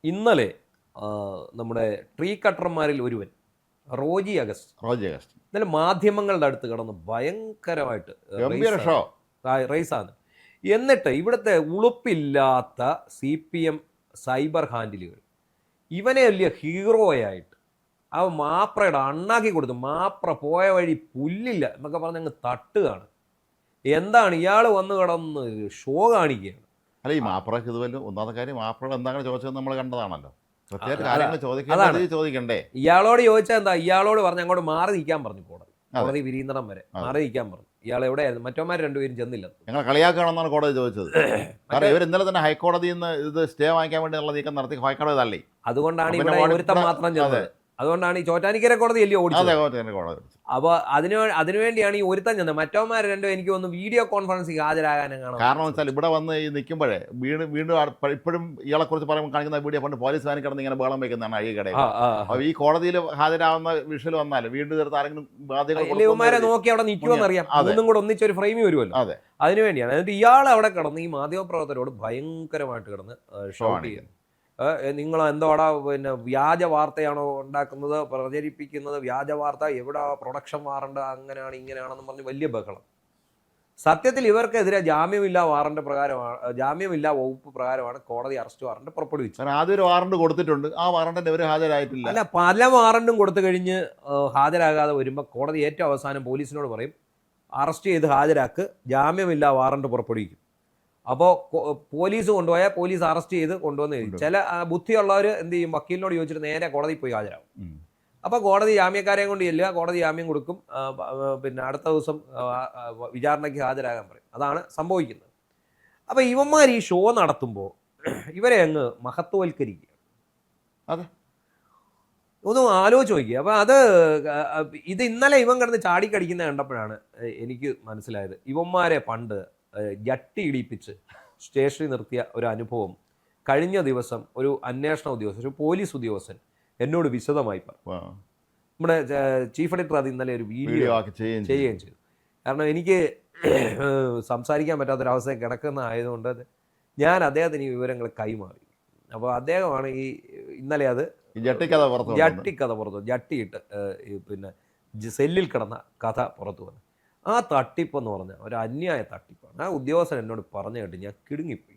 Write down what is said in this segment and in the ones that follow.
ഇന്നലെ നമ്മുടെ ട്രീ കട്ടർമാരിൽ ഒരുവൻ റോജി അഗസ്റ്റ് ഇന്നലെ മാധ്യമങ്ങളുടെ അടുത്ത് കിടന്ന് ഭയങ്കരമായിട്ട് റേസാണ്. എന്നിട്ട് ഇവിടുത്തെ ഉളുപ്പില്ലാത്ത CPM സൈബർ ഹാൻഡിലുകൾ ഇവനെ വലിയ ഹീറോയായിട്ട് ആ മാപ്രയുടെ അണ്ണാക്കി കൊടുത്തു. മാപ്ര പോയ വഴി പുല്ലില്ല എന്നൊക്കെ പറഞ്ഞ് അങ്ങ് തട്ടുകയാണ്. എന്താണ് ഇയാൾ വന്ന് കിടന്ന് ഷോ കാണിക്കുകയാണ്. അല്ല, ഈ മാപ്രക്ക് ഇതുവല്ല ഒന്നാമത്തെ കാര്യം, മാപ്രയോട് എന്താണ് ചോദിച്ചത് നമ്മൾ കണ്ടതാണല്ലോ. പ്രത്യേക കാര്യങ്ങൾ ചോദിക്കണ്ടേ? ഇയാളോട് ചോദിച്ചാൽ എന്താ, ഇയാളോട് പറഞ്ഞ് അങ്ങോട്ട് മാറി നിൽക്കാൻ പറഞ്ഞു. കോടതി വിരീന്ദ്രം വരെ മാറി നിൽക്കാൻ പറഞ്ഞു. ഇയാൾ എവിടെയായിരുന്നു? മറ്റോമാർ രണ്ടുപേരും ചെന്നില്ല. ഞങ്ങൾ കളിയാക്കണമെന്നാണ് കോടതി ചോദിച്ചത്. കാരണം ഇവർ ഇന്നലെ തന്നെ ഹൈക്കോടതിയിൽ നിന്ന് ഇത് സ്റ്റേ വാങ്ങിക്കാൻ വേണ്ടിയുള്ള നീക്കം നടത്തി ഹൈക്കോടതി തള്ളി. അതുകൊണ്ടാണ് ഇവിടെ ഒരുത്തം മാത്രം ചെന്നത്. അതുകൊണ്ടാണ് ഈ ചോറ്റാനിക്കര കോടതി അല്ലേ ഓടിച്ചത്. അപ്പോൾ അതിനുവേണ്ടിയാണ് ഈ ഒരുത്തം ചെന്നത്. മറ്റവന്മാർ രണ്ടും എനിക്ക് ഒന്ന് വീഡിയോ കോൺഫറൻസിങ് ഹാജരാകാനാണ്. കാരണം വെച്ചാൽ ഇവിടെ വന്ന് ഈ നിൽക്കുമ്പോഴേ വീണ്ടും ഇപ്പോഴും ഇയാളെ കുറിച്ച് പറയുമ്പോൾ കാണിക്കുന്ന വീഡിയോ പണ്ട് പോലീസ് വാനി കിടന്ന് ഇങ്ങനെ ബഹളം വയ്ക്കുന്നതാണ് അഴികടയിൽ. അപ്പോൾ ഈ കോടതിയിൽ ഹാജരാകുന്ന വിഷയം വന്നാൽ വീണ്ടും ചേർത്ത് ആരെങ്കിലും ബാധ്യതമാരെ നോക്കി അവിടെ നിൽക്കുമെന്നറിയാം. ഒന്നും കൂടെ ഒന്നിച്ചൊരു ഫ്രെയിം വരുമല്ലോ. അതെ, അതിനുവേണ്ടിയാണ്. എന്നിട്ട് ഇയാൾ അവിടെ കിടന്ന് ഈ മാധ്യമപ്രവർത്തകരോട് ഭയങ്കരമായിട്ട് കിടന്ന് ഷോട്ട് ചെയ്യുന്നു. നിങ്ങൾ എന്തോടാ പിന്നെ വ്യാജ വാർത്തയാണോ ഉണ്ടാക്കുന്നത്, പ്രചരിപ്പിക്കുന്നത്? വ്യാജ വാർത്ത എവിടെ? പ്രൊഡക്ഷൻ വാറണ്ട് അങ്ങനെയാണ് ഇങ്ങനെയാണെന്ന് പറഞ്ഞ് വലിയ ബഹളം. സത്യത്തിൽ ഇവർക്കെതിരെ ജാമ്യമില്ലാ വകുപ്പ് പ്രകാരമാണ് കോടതി അറസ്റ്റ് വാറണ്ട് പുറപ്പെടുവിച്ചത്. ആദ്യം ഒരു വാറണ്ട് കൊടുത്തിട്ടുണ്ട്, ആ വാറണ്ടിന് ഇവർ ഹാജരായിട്ടില്ല. അല്ല, പല വാറണ്ടും കൊടുത്തു കഴിഞ്ഞ് ഹാജരാകാതെ വരുമ്പോൾ കോടതി ഏറ്റവും അവസാനം പോലീസിനോട് പറയും അറസ്റ്റ് ചെയ്ത് ഹാജരാക്ക്, ജാമ്യമില്ലാ വാറണ്ട് പുറപ്പെടുവിക്കും. അപ്പോൾ പോലീസ് കൊണ്ടുപോയാൽ പോലീസ് അറസ്റ്റ് ചെയ്ത് കൊണ്ടുവന്ന് കഴിയും. ചില ബുദ്ധിയുള്ളവർ എന്ത് ചെയ്യും, വക്കീലിനോട് ചോദിച്ചിട്ട് നേരെ കോടതി പോയി ഹാജരാകും. അപ്പോൾ കോടതി ജാമ്യക്കാരെ കൊണ്ട് ചെല്ലുക, കോടതി ജാമ്യം കൊടുക്കും, പിന്നെ അടുത്ത ദിവസം വിചാരണയ്ക്ക് ഹാജരാകാൻ പറയും. അതാണ് സംഭവിക്കുന്നത്. അപ്പോൾ ഇവന്മാർ ഈ ഷോ നടത്തുമ്പോൾ ഇവരെ അങ്ങ് മഹത്വവൽക്കരിക്കുക. അതെ, ഒന്നും ആലോചിച്ച് നോക്കി. അപ്പോൾ ഇത് ഇന്നലെ ഇവൻ കിടന്ന് ചാടിക്കടിക്കുന്നത് കണ്ടപ്പോഴാണ് എനിക്ക് മനസ്സിലായത് ഇവന്മാരെ പണ്ട് ജട്ടി ഇടിപ്പിച്ച് സ്റ്റേഷനിൽ നിർത്തിയ ഒരു അനുഭവം കഴിഞ്ഞ ദിവസം ഒരു അന്വേഷണ ഉദ്യോഗസ്ഥൻ, ഒരു പോലീസ് ഉദ്യോഗസ്ഥൻ എന്നോട് വിശദമായി പറഞ്ഞു. നമ്മുടെ ചീഫ് എഡിറ്റർ അത് ഇന്നലെ ഒരു വീഡിയോ ചെയ്യുകയും ചെയ്തു. കാരണം എനിക്ക് സംസാരിക്കാൻ പറ്റാത്തൊരവസ്ഥ കിടക്കുന്നതായതുകൊണ്ട് ഞാൻ അദ്ദേഹത്തിന് ഈ വിവരങ്ങൾ കൈമാറി. അപ്പോൾ അദ്ദേഹമാണ് ഈ ഇന്നലെ അത് ജട്ടിക്കഥ പുറത്തു, ജട്ടിയിട്ട് പിന്നെ സെല്ലിൽ കിടന്ന കഥ പുറത്തു വന്നു. ആ തട്ടിപ്പെന്ന് പറഞ്ഞാൽ ഒരു അന്യായ തട്ടിപ്പാണ്. ആ ഉദ്യോഗസ്ഥൻ എന്നോട് പറഞ്ഞു കേട്ട് ഞാൻ കിടുങ്ങിപ്പോയി.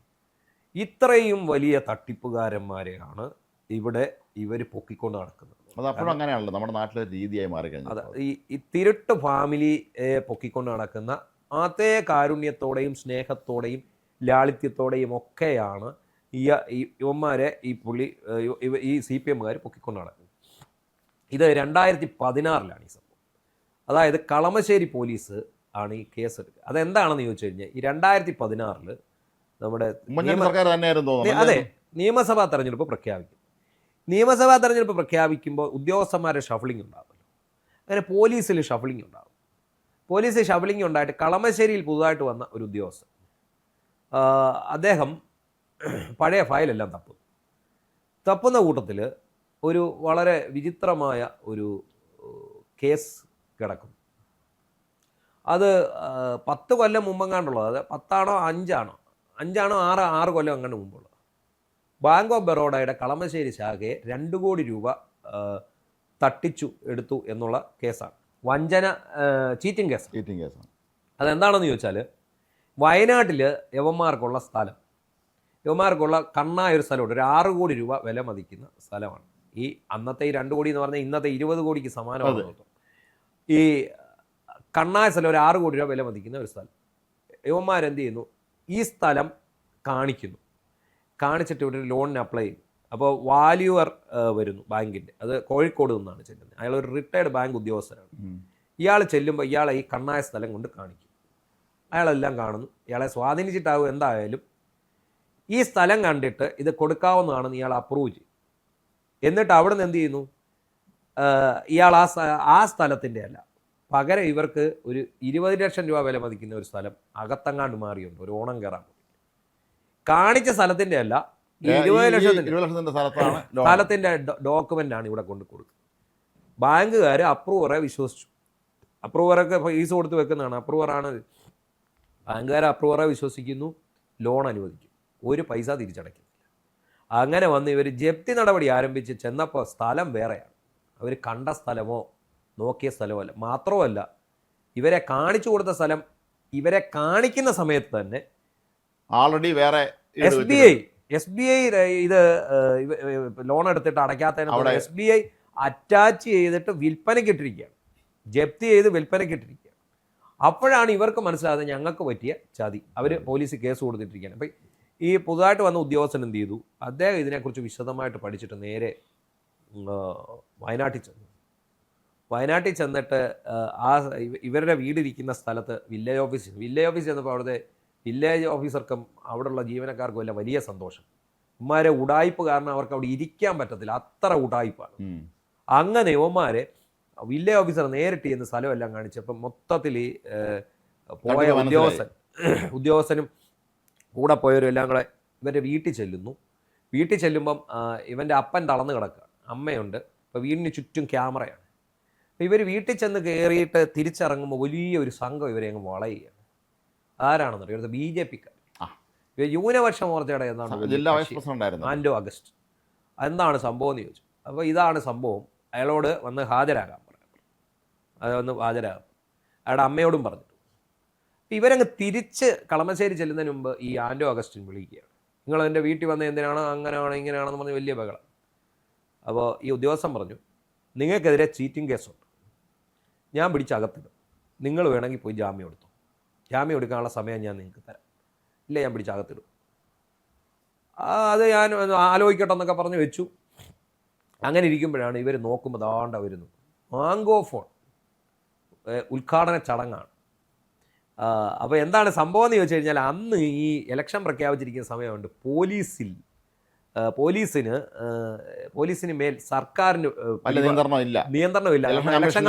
ഇത്രയും വലിയ തട്ടിപ്പുകാരന്മാരെയാണ് ഇവിടെ ഇവർ പൊക്കിക്കൊണ്ട് നടക്കുന്നത്. അതപ്പോഴും അങ്ങനെയാണല്ലോ നമ്മുടെ നാട്ടിലെ രീതിയായി മാറിക്കഴിഞ്ഞു. അതെ, ഈ തിരുട്ട് ഫാമിലിയെ പൊക്കിക്കൊണ്ട് നടക്കുന്ന അതേ കാരുണ്യത്തോടെയും സ്നേഹത്തോടെയും ലാളിത്യത്തോടെയും ഒക്കെയാണ് ഇവന്മാരെ ഈ CPMകാർ പൊക്കിക്കൊണ്ട് നടക്കുന്നത്. ഇത് 2016 ഈ സംഭവം. അതായത് കളമശ്ശേരി പോലീസ് ആണ് ഈ കേസെടുക്കുക. അതെന്താണെന്ന് ചോദിച്ചു കഴിഞ്ഞാൽ ഈ 2016 നമ്മുടെ അതെ നിയമസഭാ തെരഞ്ഞെടുപ്പ് പ്രഖ്യാപിക്കും. നിയമസഭാ തെരഞ്ഞെടുപ്പ് പ്രഖ്യാപിക്കുമ്പോൾ ഉദ്യോഗസ്ഥന്മാരുടെ ഷഫ്ലിംഗ് ഉണ്ടാകുമല്ലോ. അങ്ങനെ പോലീസിൽ ഷഫ്ലിംഗ് ഉണ്ടാകും. പോലീസിൽ ഷഫ്ലിംഗ് ഉണ്ടായിട്ട് കളമശ്ശേരിയിൽ പുതുതായിട്ട് വന്ന ഒരു ഉദ്യോഗസ്ഥൻ, അദ്ദേഹം പഴയ ഫയലെല്ലാം തപ്പുന്ന കൂട്ടത്തിൽ ഒരു വളരെ വിചിത്രമായ ഒരു കേസ് കിടക്കുന്നു. അത് 10 കൊല്ലം മുമ്പെങ്ങാണ്ടുള്ളത്. അത് 10 ആണോ 5 6 കൊല്ലം അങ്ങോട്ട് മുമ്പുള്ളത്. ബാങ്ക് ഓഫ് ബറോഡയുടെ കളമശ്ശേരി ശാഖയെ 2 കോടി രൂപ തട്ടിച്ചു എടുത്തു എന്നുള്ള കേസാണ്. വഞ്ചന, ചീറ്റിംഗ് കേസാണ്. അതെന്താണെന്ന് ചോദിച്ചാൽ വയനാട്ടിൽ യവന്മാർക്കുള്ള സ്ഥലം, യവന്മാർക്കുള്ള കണ്ണായൊരു സ്ഥലമുണ്ട്. ഒരു 6 കോടി രൂപ വില മതിക്കുന്ന സ്ഥലമാണ്. ഈ അന്നത്തെ ഈ 2 കോടി എന്ന് പറഞ്ഞാൽ ഇന്നത്തെ 20 കോടിക്ക് സമാനമാണ്. ഈ കണ്ണായ സ്ഥലം ഒരു 6 കോടി രൂപ വില മതിക്കുന്ന ഒരു സ്ഥലം. യവന്മാരെന്ത് ചെയ്യുന്നു, ഈ സ്ഥലം കാണിച്ചിട്ട് ഇവിടെ ഒരു ലോണിന് അപ്ലൈ ചെയ്യും. അപ്പോൾ വാല്യൂവർ വരുന്നു ബാങ്കിൻ്റെ, അത് കോഴിക്കോട് നിന്നാണ് ചെല്ലുന്നത്. അയാൾ ഒരു റിട്ടയർഡ് ബാങ്ക് ഉദ്യോഗസ്ഥനാണ്. ഇയാൾ ചെല്ലുമ്പോൾ ഇയാളെ ഈ കണ്ണായ സ്ഥലം കൊണ്ട് കാണിക്കും. അയാളെല്ലാം കാണുന്നു. ഇയാളെ സ്വാധീനിച്ചിട്ടാകും എന്തായാലും ഈ സ്ഥലം കണ്ടിട്ട് ഇത് കൊടുക്കാവുന്നതാണെന്ന് ഇയാൾ അപ്രൂവ് ചെയ്യും. എന്നിട്ട് അവിടെ നിന്ന് എന്ത് ചെയ്യുന്നു, ഇയാൾ ആ സ്ഥലത്തിൻ്റെ അല്ല, പകരം ഇവർക്ക് ഒരു 20 ലക്ഷം രൂപ വില മതിക്കുന്ന ഒരു സ്ഥലം അകത്തങ്ങാണ്ട് മാറിയുണ്ട്. ഒരു ഓണം കയറാൻ കാണിച്ച സ്ഥലത്തിൻ്റെ അല്ല, 20 ലക്ഷത്തിൻ്റെ സ്ഥലത്തിൻ്റെ ഡോക്യുമെൻ്റാണ് ഇവിടെ കൊണ്ട് കൊടുക്കുക. ബാങ്കുകാർ അപ്രൂവറെ വിശ്വസിച്ചു. അപ്രൂവറൊക്കെ ഫീസ് കൊടുത്ത് വെക്കുന്നതാണ്, അപ്രൂവറാണ്. ബാങ്കുകാർ അപ്രൂവറെ വിശ്വസിക്കുന്നു, ലോൺ അനുവദിക്കും. ഒരു പൈസ തിരിച്ചടയ്ക്കുന്നില്ല. അങ്ങനെ വന്ന് ഇവർ ജപ്തി നടപടി ആരംഭിച്ച് ചെന്നപ്പോൾ സ്ഥലം വേറെയാണ്. അവർ കണ്ട സ്ഥലമോ നോക്കിയ സ്ഥലമോ അല്ല. മാത്രമല്ല ഇവരെ കാണിച്ചു കൊടുത്ത സ്ഥലം ഇവരെ കാണിക്കുന്ന സമയത്ത് തന്നെ ആൾറെഡി വേറെ SBI ഇത് ലോൺ എടുത്തിട്ട് അടയ്ക്കാത്തതിന് SBI അറ്റാച്ച് ചെയ്തിട്ട് വിൽപ്പനയ്ക്ക് ഇട്ടിരിക്കുകയാണ്, ജപ്തി ചെയ്ത് വിൽപ്പനയ്ക്ക് ഇട്ടിരിക്കുകയാണ്. അപ്പോഴാണ് ഇവർക്ക് മനസ്സിലാകുന്നത് ഞങ്ങൾക്ക് പറ്റിയ ചതി. അവർ പോലീസ് കേസ് കൊടുത്തിട്ടിരിക്കുകയാണ്. അപ്പം ഈ പുതുതായിട്ട് വന്ന ഉദ്യോഗസ്ഥൻ എന്ത് ചെയ്തു, അദ്ദേഹം ഇതിനെക്കുറിച്ച് വിശദമായിട്ട് പഠിച്ചിട്ട് നേരെ വയനാട്ടിൽ ചെന്നു. വയനാട്ടിൽ ചെന്നിട്ട് ഇവരുടെ വീടിരിക്കുന്ന സ്ഥലത്ത് വില്ലേജ് ഓഫീസ് ചെന്നപ്പോൾ അവിടുത്തെ വില്ലേജ് ഓഫീസർക്കും അവിടെയുള്ള ജീവനക്കാർക്കും എല്ലാം വലിയ സന്തോഷം. ഇവന്മാരെ ഉടായ്പ് കാരണം അവർക്ക് അവിടെ ഇരിക്കാൻ പറ്റത്തില്ല, അത്ര ഉടായ്പാണ്. അങ്ങനെ ഇവന്മാരെ വില്ലേജ് ഓഫീസർ നേരിട്ട് ചെയ്യുന്ന സ്ഥലമെല്ലാം കാണിച്ചപ്പം മൊത്തത്തിൽ പോയ ഉദ്യോഗസ്ഥനും കൂടെ പോയവരും എല്ലാം കൂടെ ഇവരുടെ വീട്ടിൽ ചെല്ലുന്നു. വീട്ടിൽ ചെല്ലുമ്പം ഇവൻ്റെ അപ്പൻ തളർന്ന് കിടക്കുക, അമ്മയുണ്ട്. അപ്പോൾ വീടിന് ചുറ്റും ക്യാമറയാണ്. അപ്പോൾ ഇവർ വീട്ടിൽ ചെന്ന് കയറിയിട്ട് തിരിച്ചിറങ്ങുമ്പോൾ വലിയൊരു സംഘം ഇവരെ അങ്ങ് വളയുകയാണ്. ആരാണെന്ന് അറിയാം, BJP-ക്കാർ. ന്യൂനപക്ഷ മോർച്ചയുടെ എന്താണ് ആൻഡോ അഗസ്റ്റ്. എന്താണ് സംഭവം എന്ന് ചോദിച്ചു. അപ്പോൾ ഇതാണ് സംഭവം, അയാളോട് വന്ന് ഹാജരാകാൻ പറഞ്ഞു. അത് വന്ന് ഹാജരാകാം, അയാളുടെ അമ്മയോടും പറഞ്ഞിട്ടു. ഇവരങ്ങ് തിരിച്ച് കളമശ്ശേരി ചെല്ലുന്നതിന് മുമ്പ് ഈ ആൻഡോ അഗസ്റ്റിൻ വിളിക്കുകയാണ്, നിങ്ങൾ എൻ്റെ വീട്ടിൽ വന്ന എന്തിനാണ്, അങ്ങനെയാണ് ഇങ്ങനെയാണെന്ന് പറഞ്ഞ് വലിയ ബഹളം. അപ്പോൾ ഈ ഉദ്യോഗസ്ഥൻ പറഞ്ഞു, നിങ്ങൾക്കെതിരെ ചീറ്റിംഗ് കേസുണ്ട്, ഞാൻ പിടിച്ചകത്തിടും, നിങ്ങൾ വേണമെങ്കിൽ പോയി ജാമ്യം എടുത്തു, ജാമ്യം എടുക്കാനുള്ള സമയം ഞാൻ നിങ്ങൾക്ക് തരാം, ഇല്ല ഞാൻ പിടിച്ചകത്തിടും. അത് ഞാൻ ആലോചിക്കട്ടെ എന്നൊക്കെ പറഞ്ഞ് വെച്ചു. അങ്ങനെ ഇരിക്കുമ്പോഴാണ് ഇവർ നോക്കുമ്പോൾ ദാണ്ട വരുന്നു മാംഗോ ഫോൺ ഉദ്ഘാടന ചടങ്ങാണ്. അപ്പോൾ എന്താണ് സംഭവം എന്ന് ചോദിച്ചു കഴിഞ്ഞാൽ, അന്ന് ഈ ഇലക്ഷൻ പ്രഖ്യാപിച്ചിരിക്കുന്ന സമയമുണ്ട്, പോലീസിന് മേൽ സർക്കാരിന് നിയന്ത്രണമില്ല, ഇലക്ഷൻ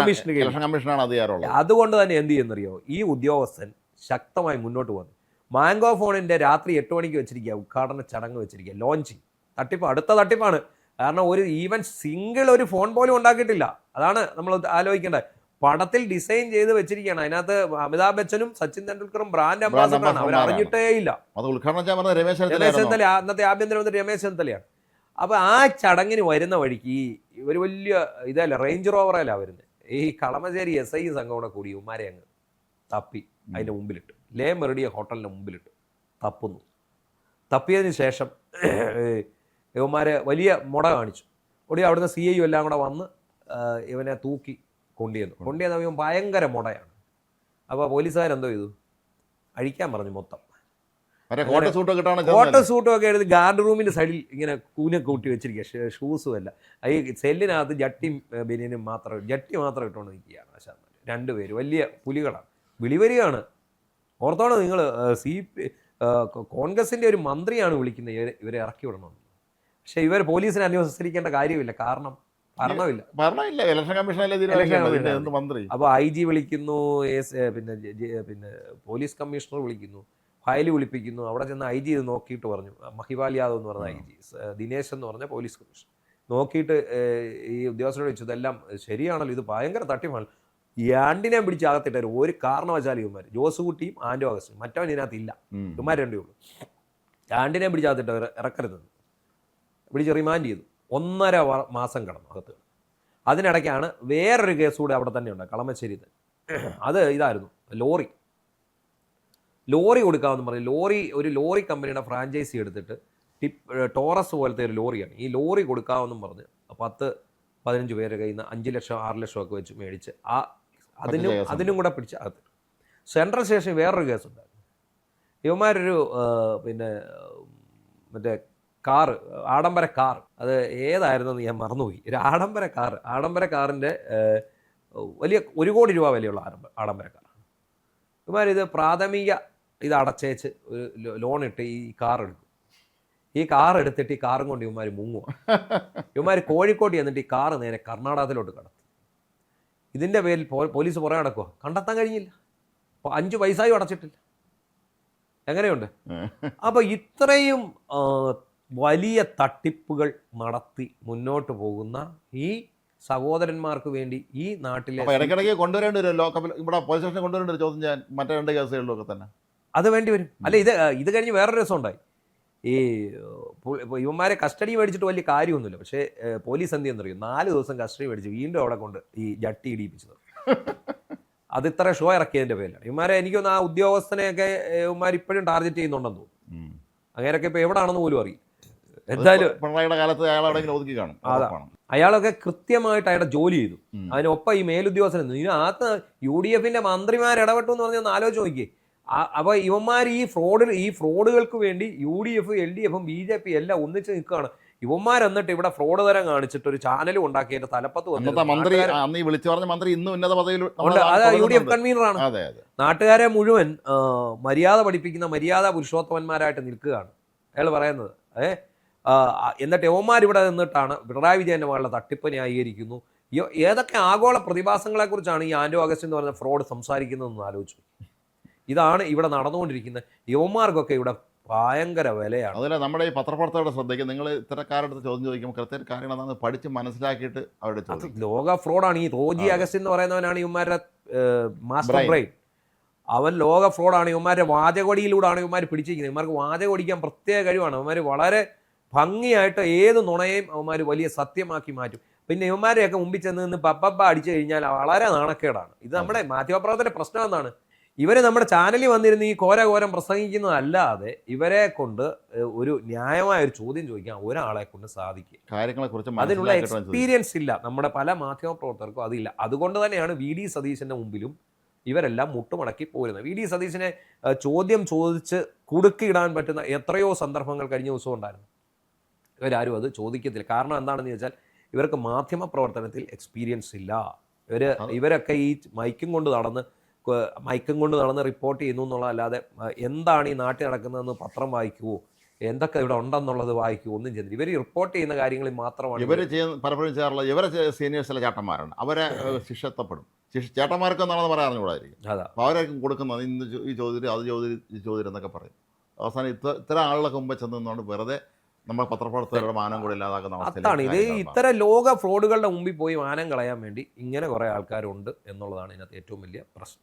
കമ്മീഷനാണ് അധികാരമുള്ളത്. അതുകൊണ്ട് തന്നെ എന്ത് ചെയ്യുന്നറിയോ, ഈ ഉദ്യോഗസ്ഥൻ ശക്തമായി മുന്നോട്ട് പോകുന്നു. മാംഗോ ഫോണിൻ്റെ രാത്രി 8 മണിക്ക് വെച്ചിരിക്കുക, ഉദ്ഘാടന ചടങ്ങ് വെച്ചിരിക്കുക, ലോഞ്ചിങ്. തട്ടിപ്പ്, അടുത്ത തട്ടിപ്പാണ്. കാരണം ഈവൻ സിംഗിൾ ഒരു ഫോൺ പോലും ഉണ്ടാക്കിയിട്ടില്ല. അതാണ് നമ്മൾ ആലോചിക്കേണ്ടത്. പടത്തിൽ ഡിസൈൻ ചെയ്ത് വെച്ചിരിക്കുകയാണ്. അതിനകത്ത് അമിതാഭ് ബച്ചനും സച്ചിൻ തെണ്ടുൽക്കറും ബ്രാൻഡ് അംബാസഡറാണ്, അവർ അറിഞ്ഞിട്ടേ ഇല്ല. രമേശ് ചെന്നിത്തല, അന്നത്തെ ആഭ്യന്തരമന്ത്രി രമേശ് ചെന്നിത്തലയാണ്. അപ്പോൾ ആ ചടങ്ങിന് വരുന്ന വഴിക്ക് ഒരു വലിയ ഇതല്ല, റേഞ്ച് റോവറല്ല വരുന്നത്. ഈ കളമശ്ശേരി SI സംഘം കൂടി ഉമ്മാരെ അങ്ങ് തപ്പി അതിൻ്റെ മുമ്പിലിട്ട്, ലേ മെറിഡിയ ഹോട്ടലിൻ്റെ മുമ്പിലിട്ട് തപ്പിയതിന് ശേഷം ഇവന്മാരെ വലിയ മുട കാണിച്ചു. അവിടുന്ന് CI എല്ലാം കൂടെ വന്ന് ഇവനെ തൂക്കി കൊണ്ടുവന്നു. ഇവൻ ഭയങ്കര മുടയാണ്. അപ്പോൾ പോലീസുകാരെന്തോ ചെയ്തു, അഴിക്കാൻ പറഞ്ഞു മൊത്തം. കോട്ട സൂട്ടൊക്കെ എടുത്ത് ഗാർഡ് റൂമിൻ്റെ സൈഡിൽ ഇങ്ങനെ കൂട്ടി വെച്ചിരിക്കുക, ഷൂസും അല്ല. ഈ സെല്ലിനകത്ത് ബനിയനും ജട്ടി മാത്രം ഇട്ടുകൊണ്ട് നിൽക്കുകയാണ് ആശാന്മാർ രണ്ടുപേര്. വലിയ പുലികളാണ്, വിളിവരികയാണ്. ഓർത്തോണം നിങ്ങൾ, കോൺഗ്രസിൻ്റെ ഒരു മന്ത്രിയാണ് വിളിക്കുന്നത് ഇവരെ ഇറക്കി വിടണമെന്ന്. പക്ഷെ ഇവർ പോലീസിനെ അനുസരിക്കേണ്ട കാര്യമില്ല, കാരണം ഭരണമില്ല, ഇലക്ഷൻ കമ്മീഷൻ മന്ത്രി. അപ്പോൾ IG വിളിക്കുന്നു, പിന്നെ പോലീസ് കമ്മീഷണർ വിളിക്കുന്നു, ഫയൽ വിളിപ്പിക്കുന്നു. അവിടെ ചെന്ന് IG ഇത് നോക്കിയിട്ട് പറഞ്ഞു, മഹിപാൽ യാദവ് എന്ന് പറഞ്ഞ IG, ദിനേശ് എന്ന് പറഞ്ഞ പോലീസ് കമ്മീഷണർ നോക്കിയിട്ട് ഈ ഉദ്യോഗസ്ഥരോട് ചോദിച്ചു, ഇതെല്ലാം ശരിയാണല്ലോ, ഇത് ഭയങ്കര തട്ടിപ്പാണ്, ആണ്ടിനെ പിടിച്ച് അകത്തിട്ടായിരുന്നു. ഒരു കാരണവശാലും ഇവന്മാർ, ജോസുകുട്ടിയും ആൻഡോ അഗസ്റ്റും, മറ്റവൻ ഇതിനകത്ത് ഇല്ല, ഇവന്മാർ രണ്ടേ ഉള്ളൂ. ആണ്ടിനെ പിടിച്ച് അകത്തിട്ട് ഇറക്കരുത് പിടിച്ച് റിമാൻഡ് ചെയ്തു. 1.5 മാസം കിടന്നു അകത്ത്. അതിനിടയ്ക്കാണ് വേറൊരു കേസ് കൂടെ അവിടെ തന്നെ ഉണ്ട്, കളമശ്ശേരി. അത് ഇതായിരുന്നു, ലോറി കൊടുക്കാമെന്ന് പറഞ്ഞു. ഒരു ലോറി കമ്പനിയുടെ ഫ്രാഞ്ചൈസി എടുത്തിട്ട് ടോറസ് പോലത്തെ ഒരു ലോറിയാണ്. ഈ ലോറി കൊടുക്കാമെന്നും പറഞ്ഞ് 10-15 പേരുടെ കയ്യിൽ നിന്ന് 5 ലക്ഷം 6 ലക്ഷം ഒക്കെ വെച്ച് മേടിച്ച് അതിനും കൂടെ പിടിച്ച് അകത്ത്. സെൻട്രൽ സ്റ്റേഷനിൽ വേറൊരു കേസുണ്ടായിരുന്നു. ഇവന്മാരൊരു മറ്റേ കാറ്, ആഡംബര കാർ, അത് ഏതായിരുന്നെന്ന് ഞാൻ മറന്നുപോയി. ഒരു ആഡംബര കാറിൻ്റെ വലിയ 1 കോടി രൂപ വിലയുള്ള ആഡംബര കാർ. ഇവന്മാരിത് പ്രാഥമിക ഇത് അടച്ചേച്ച് ഒരു ലോൺ ഇട്ട് ഈ കാർ എടുക്കും. ഈ കാർ എടുത്തിട്ട് ഈ കാറും കൊണ്ട് ഇവന്മാർ മുങ്ങുക. ഇവന്മാർ കോഴിക്കോട്ട് ചെന്നിട്ട് ഈ കാറ് നേരെ കർണാടകത്തിലോട്ട് കടത്തും. ഇതിൻ്റെ പേരിൽ പോലീസ് പുറകെ നടക്കുക, കണ്ടെത്താൻ കഴിഞ്ഞില്ല. 5 പൈസയും അടച്ചിട്ടില്ല. എങ്ങനെയുണ്ട്? അപ്പോൾ ഇത്രയും വലിയ തട്ടിപ്പുകൾ നടത്തി മുന്നോട്ട് പോകുന്ന ഈ സഹോദരന്മാർക്ക് വേണ്ടി ഈ നാട്ടിലെ ഇടയ്ക്കിടയ്ക്ക് കൊണ്ടുവരേണ്ടി വരും. ഇവിടെ പോലീസ് സ്റ്റേഷനിൽ കൊണ്ടുവരേണ്ടി വരും ചോദ്യം ചെയ്യാൻ, മറ്റേ 2 കേസുകളിലൊക്കെ തന്നെ അത് വേണ്ടി വരും. അല്ല, ഇത് കഴിഞ്ഞ് വേറൊരു രസം ഉണ്ടായി. ഈ ഇവന്മാരെ കസ്റ്റഡി മേടിച്ചിട്ട് വലിയ കാര്യമൊന്നുമില്ല. പക്ഷേ പോലീസ് എന്ത് ചെയ്യുന്നറിയും, 4 ദിവസം കസ്റ്റഡി മേടിച്ച് വീണ്ടും അവിടെ കൊണ്ട് ഈ ജട്ടി ഇടിപ്പിച്ചത്. അത് ഇത്ര ഷോ ഇറക്കിയതിൻ്റെ പേരിലാണ്. ഇവന്മാരെ എനിക്കൊന്ന് ആ ഉദ്യോഗസ്ഥനെയൊക്കെ ഇവന്മാർ ഇപ്പോഴും ടാർഗറ്റ് ചെയ്യുന്നുണ്ടെന്ന് തോന്നുന്നു. അങ്ങനെയൊക്കെ ഇപ്പോൾ എവിടെയാണെന്ന് പോലും അറിയും. എന്തായാലും പിണറായിയുടെ കാലത്ത് അയാൾ എവിടെയെങ്കിലും ഒതുക്കി കാണും. അതാണ്, അയാളൊക്കെ കൃത്യമായിട്ട് അയാളുടെ ജോലി ചെയ്തു. അതിനൊപ്പം ഈ മേലുദ്യോഗസ്ഥൻ ഇതിനകത്ത് UDF-ന്റെ മന്ത്രിമാർ ഇടപെട്ടു എന്ന് പറഞ്ഞാൽ ഒന്ന് ആലോചിച്ച് നോക്കിയേ. അപ്പോൾ ഇവന്മാർ ഈ ഫ്രോഡുകൾക്ക് വേണ്ടി UDF, LDF, BJP എല്ലാം ഒന്നിച്ച് നിൽക്കുകയാണ്. ഇവന്മാർ എന്നിട്ട് ഇവിടെ ഫ്രോഡ് തരം കാണിച്ചിട്ട് ഒരു ചാനലും ഉണ്ടാക്കി അതിന്റെ തലപ്പത്ത് മന്ത്രി അന്ന് ഈ വിളിച്ചു പറഞ്ഞ മന്ത്രി ഇന്ന് ഉന്നത പദവിയിൽ UDF കൺവീനറാണ്. നാട്ടുകാരെ മുഴുവൻ മര്യാദ പഠിപ്പിക്കുന്ന മര്യാദ പുരുഷോത്തമന്മാരായിട്ട് നിൽക്കുകയാണ് അയാൾ പറയുന്നത്. എന്നിട്ട് യവന്മാർ ഇവിടെ നിന്നിട്ടാണ് പിണറായി വിജയന്റെ മകളുടെ തട്ടിപ്പ് ന്യായീകരിക്കുന്നു. ഏതൊക്കെ ആഗോള പ്രതിഭാസങ്ങളെ കുറിച്ചാണ് ഈ ആന്റോ അഗസ്റ്റിൻ എന്ന് പറയുന്ന ഫ്രോഡ് സംസാരിക്കുന്നതെന്ന് ആലോചിച്ചു. ഇതാണ് ഇവിടെ നടന്നുകൊണ്ടിരിക്കുന്നത്. യവന്മാർക്കൊക്കെ ഇവിടെ ഭയങ്കര വിലയാണ്. അതുപോലെ നമ്മുടെ ഈ പത്രപ്രവർത്തകരുടെ ശ്രദ്ധയ്ക്ക്, നിങ്ങൾ ഇത്തരക്കാരുടെ ചോദ്യം ചോദിക്കുമ്പോൾ കൃത്യ കാര്യങ്ങൾ എന്താണെന്ന് പഠിച്ച് മനസ്സിലാക്കിയിട്ട് അവരുടെ ചോദ്യം. ലോക ഫ്രോഡാണ് ഈ റോജി അഗസ്റ്റിൻ എന്ന് പറയുന്നവനാണ് ഇവന്മാരുടെ മാസ്റ്റർ ബ്രെയിൻ. അവൻ ലോക ഫ്രോഡാണ്. ഇവന്മാരുടെ വാചകടിയിലൂടെയാണ് ഇവന്മാർ പിടിച്ചിരിക്കുന്നത്. ഇവന്മാർക്ക് വാചകടിക്കാൻ പ്രത്യേക കഴിവാണ്. ഇവന്മാർ വളരെ ഭംഗിയായിട്ട് ഏത് നുണയും അവന്മാർ വലിയ സത്യമാക്കി മാറ്റും. പിന്നെ ഇവന്മാരെയൊക്കെ മുമ്പിൽ ചെന്ന് നിന്ന് പപ്പ അടിച്ചു കഴിഞ്ഞാൽ വളരെ നാണക്കേടാണ്. ഇത് നമ്മുടെ മാധ്യമപ്രവർത്തകരുടെ പ്രശ്നം എന്താണ്, ഇവർ നമ്മുടെ ചാനലിൽ വന്നിരുന്ന് ഈ ഘോരം പ്രസംഗിക്കുന്നതല്ലാതെ ഇവരെ കൊണ്ട് ഒരു ന്യായമായ ഒരു ചോദ്യം ചോദിക്കാൻ ഒരാളെ കൊണ്ട് സാധിക്കുക. കാര്യങ്ങളെക്കുറിച്ച് അതിനുള്ള എക്സ്പീരിയൻസ് ഇല്ല നമ്മുടെ പല മാധ്യമപ്രവർത്തകർക്കും, അതില്ല. അതുകൊണ്ട് തന്നെയാണ് VD സതീശന്റെ മുമ്പിലും ഇവരെല്ലാം മുട്ടുമടക്കി പോരുന്നത്. VD സതീശനെ ചോദ്യം ചോദിച്ച് കുടുക്കിയിടാൻ പറ്റുന്ന എത്രയോ സന്ദർഭങ്ങൾ കഴിഞ്ഞ ദിവസം ഉണ്ടായിരുന്നു. ഇവരാരും അത് ചോദിക്കത്തില്ല. കാരണം എന്താണെന്ന് ചോദിച്ചാൽ ഇവർക്ക് മാധ്യമ പ്രവർത്തനത്തിൽ എക്സ്പീരിയൻസ് ഇല്ല. ഇവരൊക്കെ ഈ മൈക്കും കൊണ്ട് നടന്ന് റിപ്പോർട്ട് ചെയ്യുന്നു എന്നുള്ളതല്ലാതെ എന്താണ് ഈ നാട്ടിൽ നടക്കുന്നതെന്ന് പത്രം വായിക്കുവോ, എന്തൊക്കെ ഇവിടെ ഉണ്ടെന്നുള്ളത് വായിക്കുവോ, ഒന്നും ചെയ്തില്ല. ഇവർ റിപ്പോർട്ട് ചെയ്യുന്ന കാര്യങ്ങളിൽ മാത്രമാണ് ഇവർ പലപ്പോഴും ചെയ്യാറുള്ളത്. ഇവരെ സീനിയേഴ്സിലെ ചേട്ടന്മാരാണ്, അവരെ ശിക്ഷത്തപ്പെടും. ചേട്ടന്മാർക്ക് എന്താണെന്ന് പറയാൻ അറിഞ്ഞുകൂടായിരിക്കും. അപ്പോൾ അവരായിരിക്കും കൊടുക്കുന്നത്, ഇന്ന് ഈ ചോദ്യം അത് ചോദ്യം എന്നൊക്കെ പറയും. അവസാനം ഇത്തരം ആളുകളൊക്കെ മുമ്പ് ചെന്ന് നിന്നുകൊണ്ട് വെറുതെ നമ്മൾ പത്രപ്രവർത്തകരുടെ മാനം കൂടെ ഇല്ലാതാക്കുന്ന അവസ്ഥയാണ്. ഇത് ഇത്തരം ലോക ഫ്രോഡുകളുടെ മുമ്പിൽ പോയി മാനം കളയാൻ വേണ്ടി ഇങ്ങനെ കുറേ ആൾക്കാരുണ്ട് എന്നുള്ളതാണ് ഇതിനകത്ത് ഏറ്റവും വലിയ പ്രശ്നം.